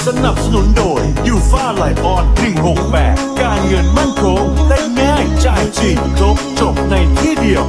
สนับสนุนโดยยูฟ่าไลออน168การเงินมั่นคงและง่ายจ่ายจริงครบจบในที่เดียว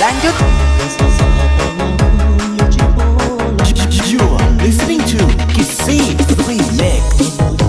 Lanjut. You are listening to Kissy Remix.